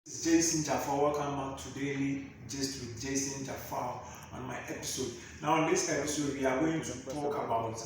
It's Jason Jafar. Welcome back to Daily Gist with Jason Jafar on my episode. Now, in this episode, we are going to talk about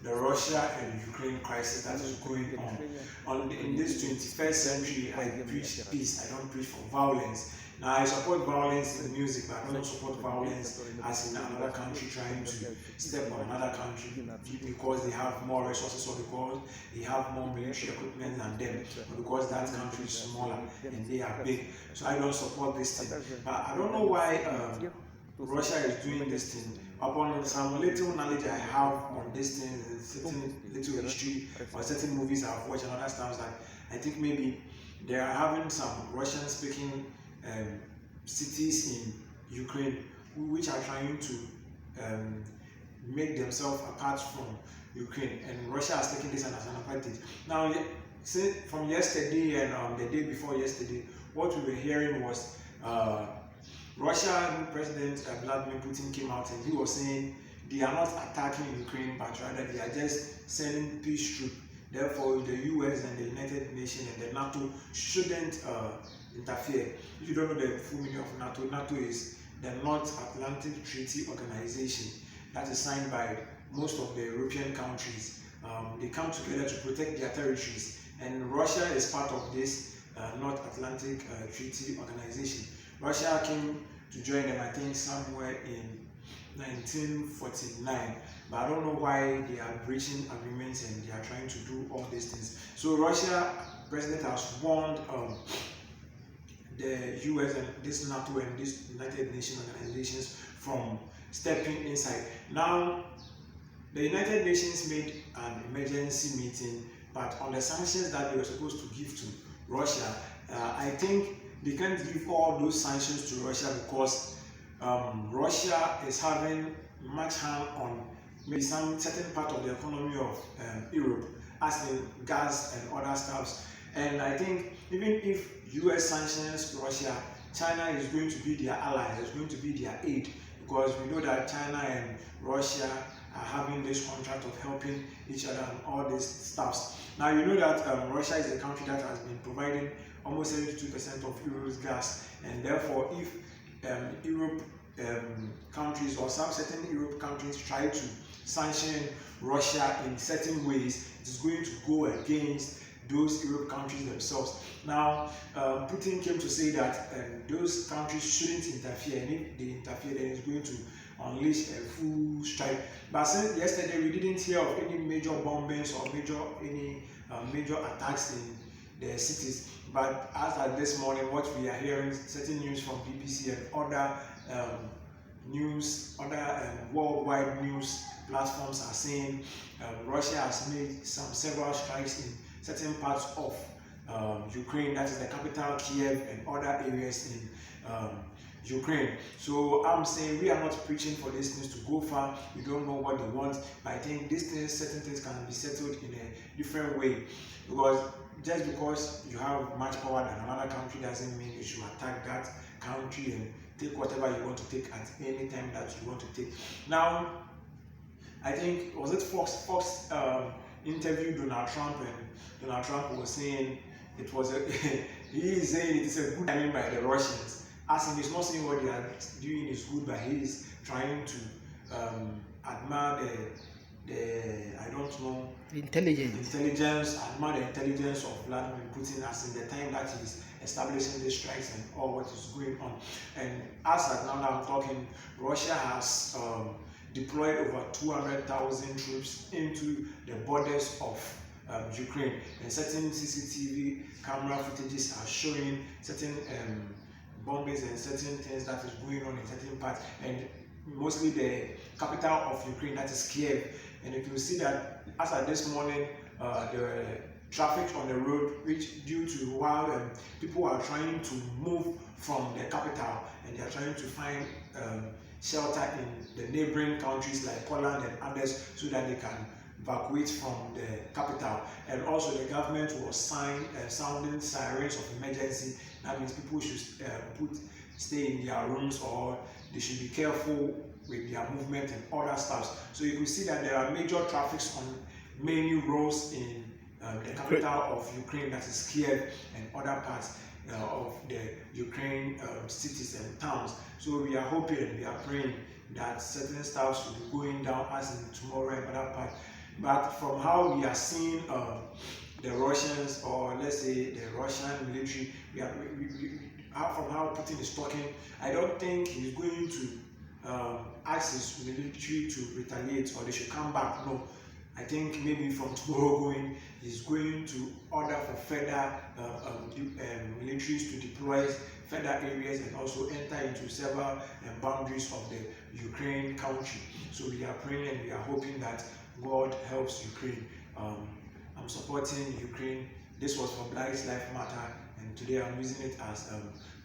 the Russia and Ukraine crisis that is going on. In this 21st century, I preach peace. I don't preach for violence. Now, I support violence in music, but I don't support violence as in another country trying to step on another country because they have more resources or because they have more military equipment than them, or because that country is smaller and they are big. So I don't support this thing. But I don't know why Russia is doing this thing. Upon some little knowledge I have on this thing, certain little history or certain movies I've watched and other stuff, that I think maybe they are having some Russian-speaking cities in Ukraine which are trying to make themselves apart from Ukraine, and Russia has taken this as an advantage. Now, from yesterday and the day before yesterday, what we were hearing was Russian President Vladimir Putin came out and he was saying they are not attacking Ukraine, but rather they are just sending peace troops. Therefore, the US and the United Nations and the NATO shouldn't interfere. If you don't know the full meaning of NATO, NATO is the North Atlantic Treaty Organization that is signed by most of the European countries. They come together to protect their territories, and Russia is part of this North Atlantic Treaty Organization. Russia came to join them, I think, somewhere in 1949, but I don't know why they are breaching agreements and they are trying to do all these things. So Russia president has warned the US and this NATO and this United Nations organizations from stepping inside. Now, the United Nations made an emergency meeting, but on the sanctions that they were supposed to give to Russia, I think they can't give all those sanctions to Russia because Russia is having much harm on maybe some certain part of the economy of Europe, as in gas and other stuffs. And I think even if US sanctions Russia, China is going to be their ally, is going to be their aid, because we know that China and Russia are having this contract of helping each other and all these stuffs. Now, you know that Russia is a country that has been providing almost 72% of Europe's gas, and therefore if Europe countries or some certain Europe countries try to sanction Russia in certain ways, it is going to go against those Europe countries themselves. Now, Putin came to say that those countries shouldn't interfere, and if they interfere, then it's going to unleash a full strike. But since yesterday, we didn't hear of any major bombings or major attacks in the cities. But as of this morning, what we are hearing, certain news from BBC and other worldwide news platforms are saying Russia has made several strikes in certain parts of Ukraine, that is the capital Kiev and other areas in Ukraine. So I'm saying we are not preaching for these things to go far. We don't know what they want, but I think these things, certain things can be settled in a different way, because just because you have much power than another country doesn't mean you should attack that country and take whatever you want to take at any time that you want to take. Now, I think, was it Fox interviewed Donald Trump, and Donald Trump was saying it was he is saying it is a good timing by the Russians, as in he's not saying what they are doing is good, but he is trying to admire the I don't know, intelligence, admire the intelligence of Vladimir Putin, as in the time that he's establishing the strikes and all what is going on. And as at now that I'm talking, Russia has deployed over 200,000 troops into the borders of Ukraine, and certain CCTV camera footages are showing certain bombings and certain things that is going on in certain parts, and mostly the capital of Ukraine, that is Kiev. And you can see that as at this morning, the traffic on the road, which due to while people are trying to move from the capital and they are trying to find shelter in the neighboring countries like Poland and others, so that they can evacuate from the capital. And also the government was sounding sirens of emergency. That means people should stay in their rooms, or they should be careful with their movement and other stuff. So you can see that there are major traffics on many roads in the capital of Ukraine, that is Kiev, and other parts. of the Ukraine cities and towns. So we are hoping, we are praying that certain stuff should be going down as in tomorrow and other part. But from how we are seeing the Russians, or let's say the Russian military, from how Putin is talking, I don't think he's going to ask his military to retaliate or they should come back. No, I think maybe from tomorrow going, he's going to order for further militaries to deploy further areas and also enter into several boundaries of the Ukraine country. So we are praying and we are hoping that God helps Ukraine. I'm supporting Ukraine. This was for Black Lives Matter, and today I'm using it as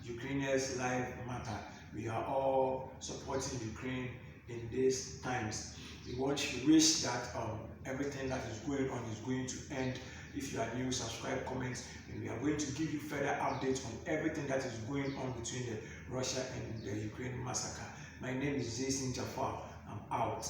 Ukrainians Lives Matter. We are all supporting Ukraine in these times. We wish that everything that is going on is going to end. If you are new, subscribe, comment, and we are going to give you further updates on everything that is going on between the Russia and the Ukraine massacre. My name is Jason Jafar. I'm out.